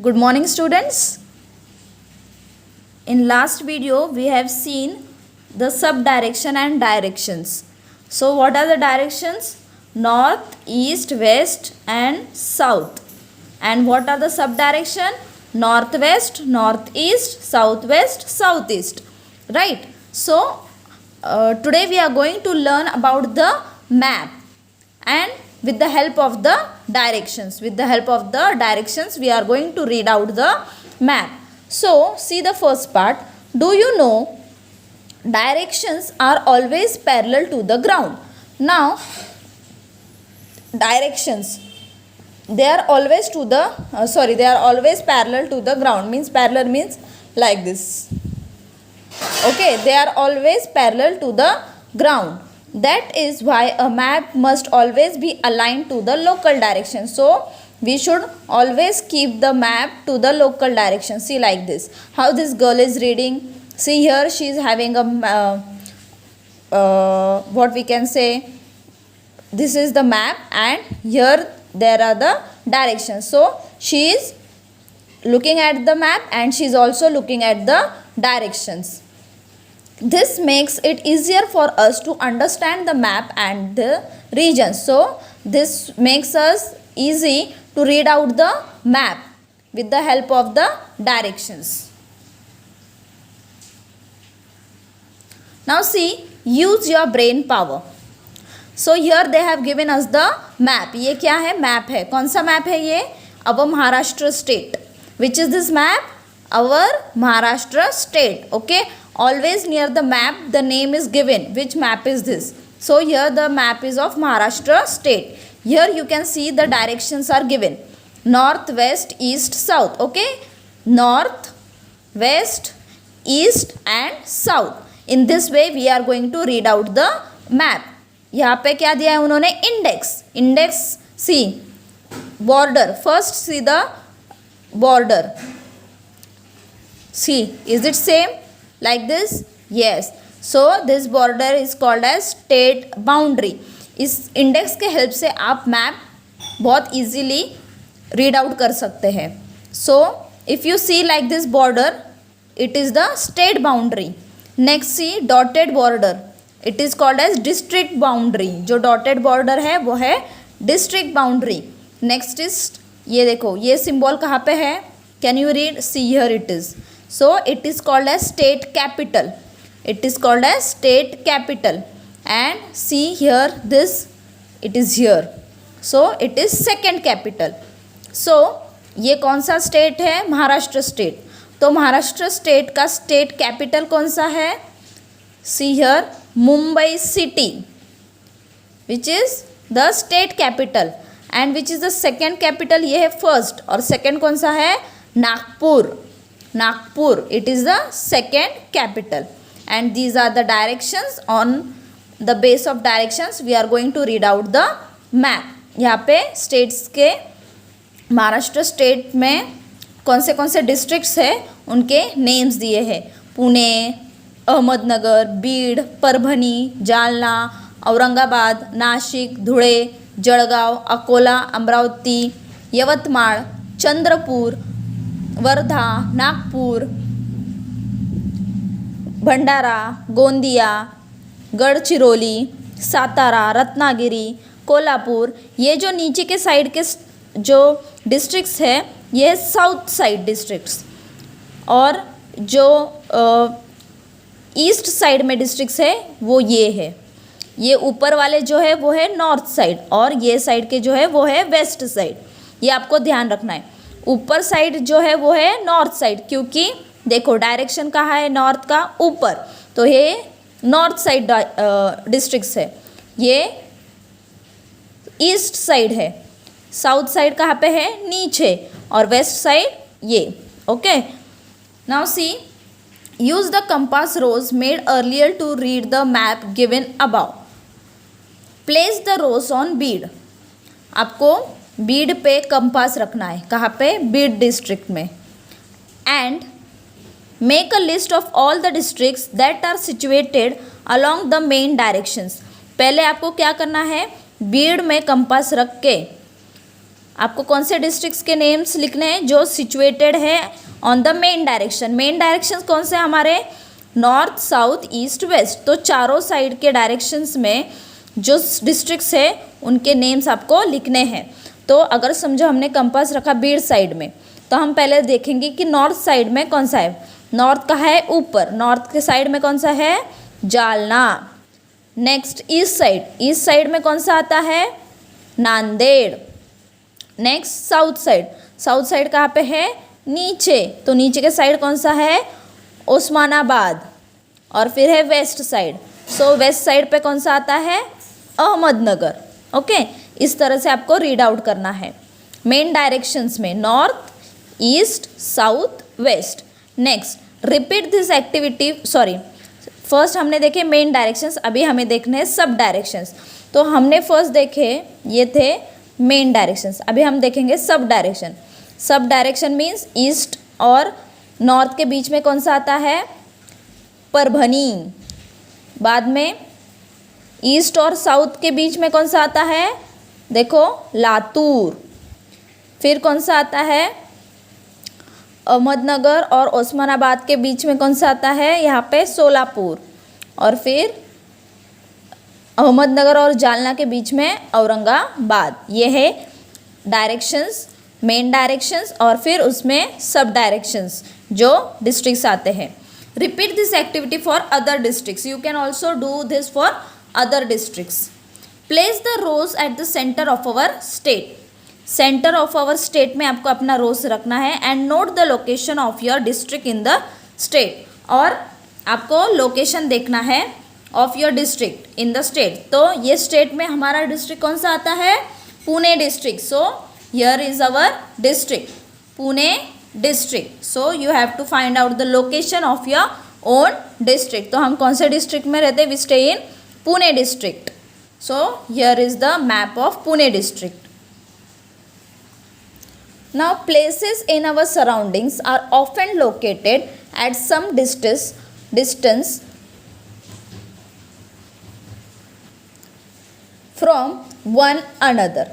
Good morning, students. In last video, we have seen the subdirection and directions. So, what are the directions? North, east, west, and south. And what are the subdirection? Northwest, northeast, southwest, southeast. Right? So, today we are going to learn about the map, and with the help of the directions. With the help of the directions, we are going to read out the map. So, see the first part. Do you know directions are always parallel to the ground? Now, directions, they are always to the they are always parallel to the ground. Means parallel means like this. Okay, they are always parallel to the ground. That is why a map must always be aligned to the local direction. So, we should always keep the map to the local direction. See like this. How this girl is reading. See here she is having a, what we can say. This is the map and here there are the directions. So, she is looking at the map and she is also looking at the directions. This makes it easier for us to understand the map and the regions. So, this makes us easy to read out the map with the help of the directions. Now see, use your brain power. So here they have given us the map. ये क्या है? Map है. कौन सा map है ये? Our Maharashtra state. Which is this map? Our Maharashtra state. Okay. Always near the map the name is given. Which map is this? So here the map is of Maharashtra state. Here you can see the directions are given. North, west, east, south. Okay. North, west, east and south. In this way we are going to read out the map. यहाँ पे क्या दिया है उन्होंने? Index. Index see border. First see the border. See is it same like this? Yes. So this border is called as state boundary. इस index के help से आप मैप बहुत इजीली रीड आउट कर सकते हैं. So if you see like this border, it is the state boundary. Next see dotted border. It is called as district boundary. जो dotted border है वो है डिस्ट्रिक्ट बाउंड्री. नेक्स्ट इज ये देखो, ये सिंबल कहाँ पे है? Can you read? See here it is. So it is called as state capital. It is called as state capital. And see here this, it is here. So it is second capital. So ये कौन सा state है? Maharashtra state. तो Maharashtra state का state capital कौन सा है? See here Mumbai city, which is the state capital. And which is the second capital? ये है फर्स्ट. और सेकेंड कौन सा है? Nagpur. Nagpur, it is the second capital. And these are the directions. On the base of directions we are going to read out the map. यहाँ पे states के, Maharashtra state में कौन से डिस्ट्रिक्ट्स है उनके नेम्स दिए हैं. पुणे, अहमदनगर, बीड, परभणी, जालना, औरंगाबाद, नाशिक, धुळे, जळगाव, अकोला, अमरावती, यवतमाळ, चंद्रपूर, वर्धा, नागपुर, भंडारा, गोंदिया, गढ़चिरौली, सातारा, रत्नागिरी, कोल्हापुर. ये जो नीचे के साइड के जो डिस्ट्रिक्ट्स है ये है साउथ साइड डिस्ट्रिक्ट्स. और जो ईस्ट साइड में डिस्ट्रिक्ट्स है वो ये है. ये ऊपर वाले जो है वो है नॉर्थ साइड और ये साइड के जो है वो है वेस्ट साइड. ये आपको ध्यान रखना है. ऊपर साइड जो है वो है नॉर्थ साइड, क्योंकि देखो डायरेक्शन कहाँ है नॉर्थ का? ऊपर. तो ये नॉर्थ साइड डिस्ट्रिक्ट्स है. ये ईस्ट साइड है. साउथ साइड कहाँ पे है? नीचे. और वेस्ट साइड ये. Okay. Now see, use the compass rose made earlier to read the map given above. Place the rose on Beed. आपको बीड पे कंपास रखना है. कहाँ पे? बीड डिस्ट्रिक्ट में. And make a list of all the districts that are situated along the main directions. पहले आपको क्या करना है? बीड में कंपास रख के आपको कौन से डिस्ट्रिक्ट्स के नेम्स लिखने हैं जो सिचुएटेड है on the main direction. Main direction कौन से हमारे, नॉर्थ साउथ ईस्ट वेस्ट। तो चारों साइड के डायरेक्शंस में जो डिस्ट्रिक्ट्स है उनके नेम्स आपको लिखने हैं। तो अगर समझो हमने कंपास रखा बीड़ साइड में, तो हम पहले देखेंगे कि नॉर्थ साइड में कौन सा है। नॉर्थ का है ऊपर, नॉर्थ के साइड में कौन सा है, Jalna. Next east side, east side में कौन सा आता है, Nanded. Next south side, south side कहाँ पे है, नीचे। तो नीचे के साइड कौन सा है, ओस्मानाबाद। और फिर है वेस्ट साइड, सो वेस्ट साइड पे कौन सा आता है, अहमदनगर। ओके, इस तरह से आपको रीड आउट करना है मेन डायरेक्शंस में, north east south west. Next repeat this activity, sorry first हमने देखे मेन डायरेक्शंस, अभी हमें देखने हैं सब डायरेक्शंस। तो हमने फर्स्ट देखे ये थे मेन डायरेक्शंस, अभी हम देखेंगे sub direction. Sub direction means east और नॉर्थ के बीच में कौन सा आता है, परभनी। बाद में ईस्ट और साउथ के बीच में कौन सा आता है, देखो लातूर। फिर कौन सा आता है, अहमदनगर और ओस्मानाबाद के बीच में कौन सा आता है, यहाँ पे सोलापुर। और फिर अहमदनगर और जालना के बीच में औरंगाबाद। ये है डायरेक्शंस, मेन डायरेक्शंस और फिर उसमें सब डायरेक्शंस जो डिस्ट्रिक्ट्स आते हैं। Repeat this activity for other districts, you can also do this for other districts. Place the rose at the centre of our state, centre of our state में आपको अपना रोज रखना है। And note the location of your district in the state, और आपको location देखना है of your district in the state. तो ये स्टेट में हमारा डिस्ट्रिक्ट कौन सा आता है, Pune district. So here is our district, Pune district. So you have to find out the location of your own district. तो हम कौन से डिस्ट्रिक्ट में रहते हैं, we stay in Pune district. So here is the map of Pune district. Now places in our surroundings are often located at some distance from one another.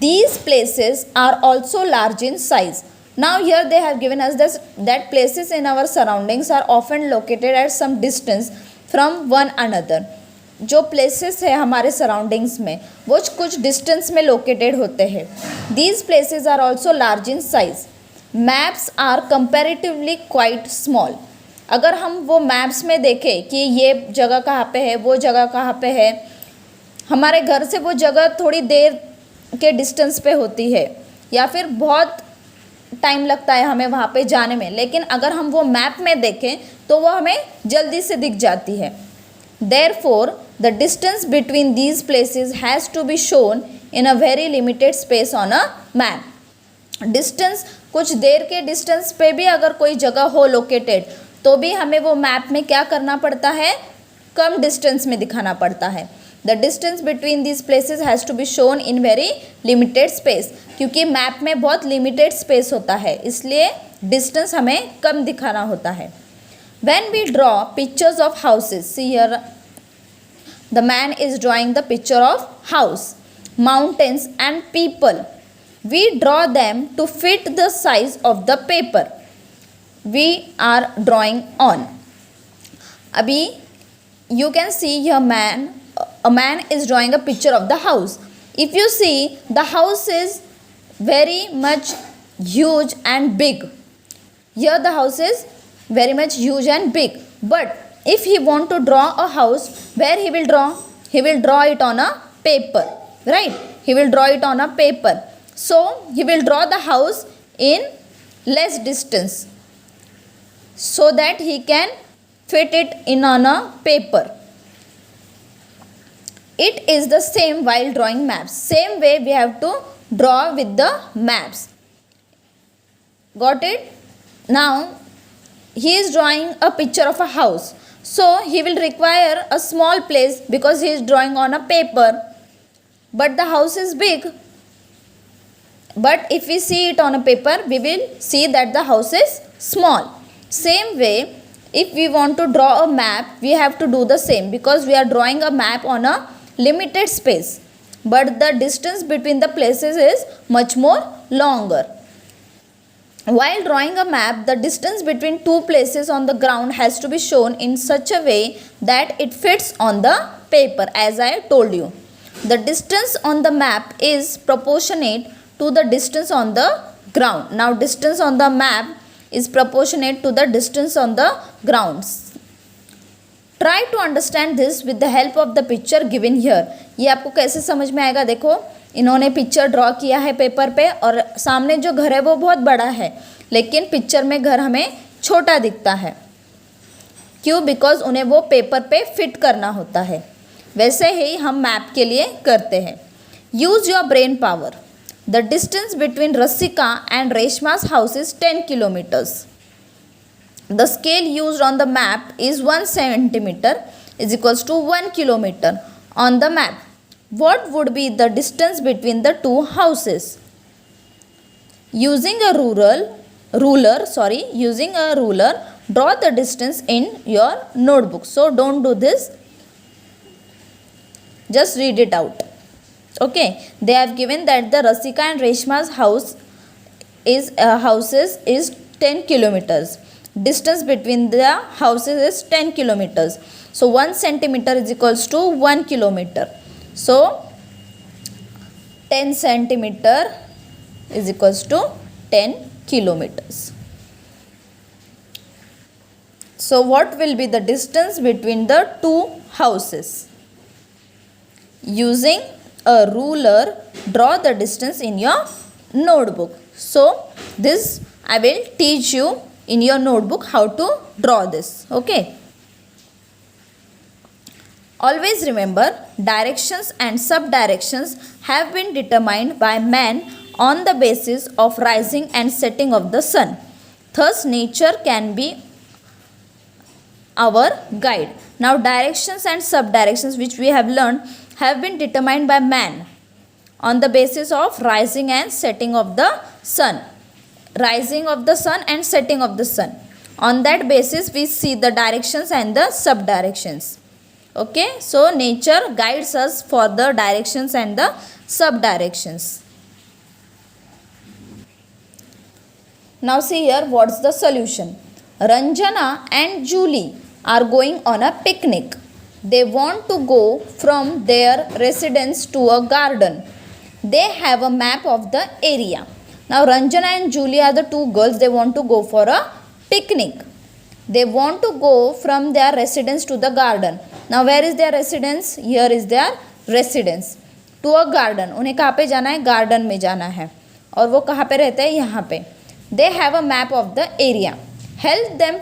These places are also large in size. Now here they have given us this, that places in our surroundings are often located at some distance from one another. जो places है हमारे surroundings में वो कुछ distance में located होते हैं। These places are also large in size. Maps are comparatively quite small. अगर हम वो मैप्स में देखें कि ये जगह कहाँ पे है, वो जगह कहाँ पे है, हमारे घर से वो जगह थोड़ी देर के डिस्टेंस पे होती है या फिर बहुत टाइम लगता है हमें वहाँ पे जाने में, लेकिन अगर हम वो मैप में देखें तो वो हमें जल्दी से दिख जाती है। Therefore, the distance between these places has to be shown in a very limited space on a map. Distance, कुछ देर के डिस्टेंस पे भी अगर कोई जगह हो लोकेटेड तो भी हमें वो मैप में क्या करना पड़ता है, कम डिस्टेंस में दिखाना पड़ता है। The distance between these places has to be shown in very limited space, क्योंकि मैप में बहुत लिमिटेड स्पेस होता है, इसलिए डिस्टेंस हमें कम दिखाना होता है। When we draw pictures of houses, see here the man is drawing the picture of house, mountains and people. We draw them to fit the size of the paper we are drawing on. Abhi you can see here a man is drawing a picture of the house. If you see, the house is very much huge and big. Here the house is very much huge and big, but if he want to draw a house, where he will draw, he will draw it on a paper, right? He will draw it on a paper. So he will draw the house in less distance so that he can fit it in on a paper. It is the same while drawing maps. Same way we have to draw with the maps. Got it? Now he is drawing a picture of a house, so he will require a small place because he is drawing on a paper, but the house is big. But if we see it on a paper, we will see that the house is small. Same way, if we want to draw a map, we have to do the same because we are drawing a map on a limited space. but the distance between the places is much more longer. While drawing a map, the distance between two places on the ground has to be shown in such a way that it fits on the paper, as I told you. The distance on the map is proportionate to the distance on the ground. Now distance on the map is proportionate to the distance on the ground. Try to understand this with the help of the picture given here. ये आपको कैसे समझ में आएगा, देखो इन्होंने picture draw किया है पेपर पे और सामने जो घर है वो बहुत बड़ा है, लेकिन पिक्चर में घर हमें छोटा दिखता है. क्यों? बिकॉज उन्हें वो पेपर पे फिट करना होता है. वैसे ही हम मैप के लिए करते हैं. Use your brain power. The distance between Rasika and Reshma's house is 10 kilometers. The scale used on the map is 1 centimeter is equals to 1 kilometer. On the map, what would be the distance between the two houses? Using a ruler, draw the distance in your notebook. So don't do this. Just read it out. Okay, they have given that the Rasika and Reshma's houses is 10 kilometers. Distance between the houses is 10 kilometers. So 1 centimeter is equals to 1 kilometer. So 10 centimeter is equals to 10 kilometers. So what will be the distance between the two houses? Using a ruler, draw the distance in your notebook. So this I will teach you in your notebook how to draw this. Okay, always remember, directions and sub-directions have been determined by man on the basis of rising and setting of the sun. Thus nature can be our guide. Now directions and sub-directions which we have learned have been determined by man on the basis of rising and setting of the sun. Rising of the sun and setting of the sun. On that basis we see the directions and the sub-directions. Okay, so nature guides us for the directions and the sub-directions. Now see here, what's the solution? Ranjana and Julie are going on a picnic. They want to go from their residence to a garden. They have a map of the area. Now Ranjana and Julie are the two girls. They want to go for a picnic. They want to go from their residence to the garden. Now where is their residence? Here is their residence. To a garden. उन्हें कहाँ पे जाना है? Garden में जाना है. और वो कहाँ पे रहते हैं? यहाँ पे. They have a map of the area. Help them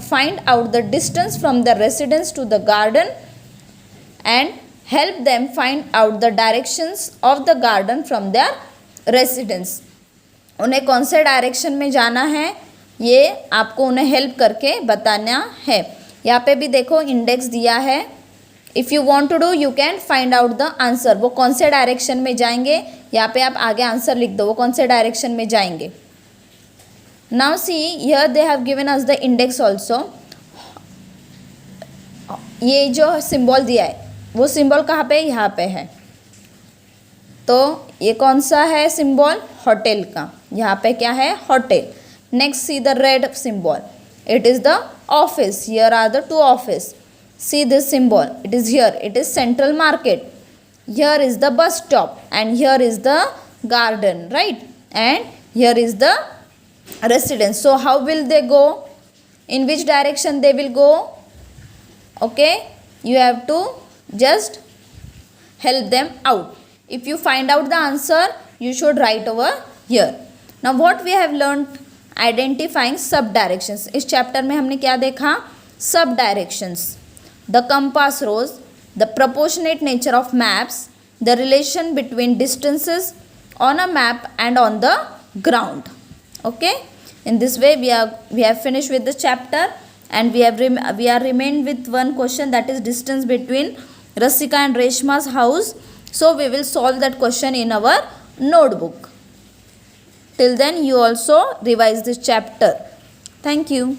find out the distance from the residence to the garden and help them find out the directions of the garden from their residence. उन्हें कौन से direction में जाना है ये आपको उन्हें help करके बताना है. यहाँ पे भी देखो इंडेक्स दिया है. If you want to do you can find out the answer. वो कौन से डायरेक्शन में जाएंगे यहाँ पे आप आगे आंसर लिख दो. वो कौन से डायरेक्शन में जाएंगे. Now see here they have given us the index also. ये जो सिंबल दिया है वो सिंबल कहाँ पे? यहाँ पे है. तो ये कौन सा है सिंबल? होटल का. यहाँ पे क्या है? Hotel. Next see the red symbol. It is the office. Here are the two office. See this symbol. It is here. It is central market. Here is the bus stop and here is the garden, right? And here is the residence. So how will they go? In which direction they will go? Okay, you have to just help them out. If you find out the answer you should write over here. Now what we have learned? Identifying sub directions. इस chapter में हमने क्या देखा? Sub directions. The compass rose, the proportionate nature of maps, the relation between distances on a map and on the ground. Okay, in this way we have finished with the chapter and we are remained with one question, that is distance between Rasika and Reshma's house. So we will solve that question in our notebook. Till then you also revise this chapter. Thank you.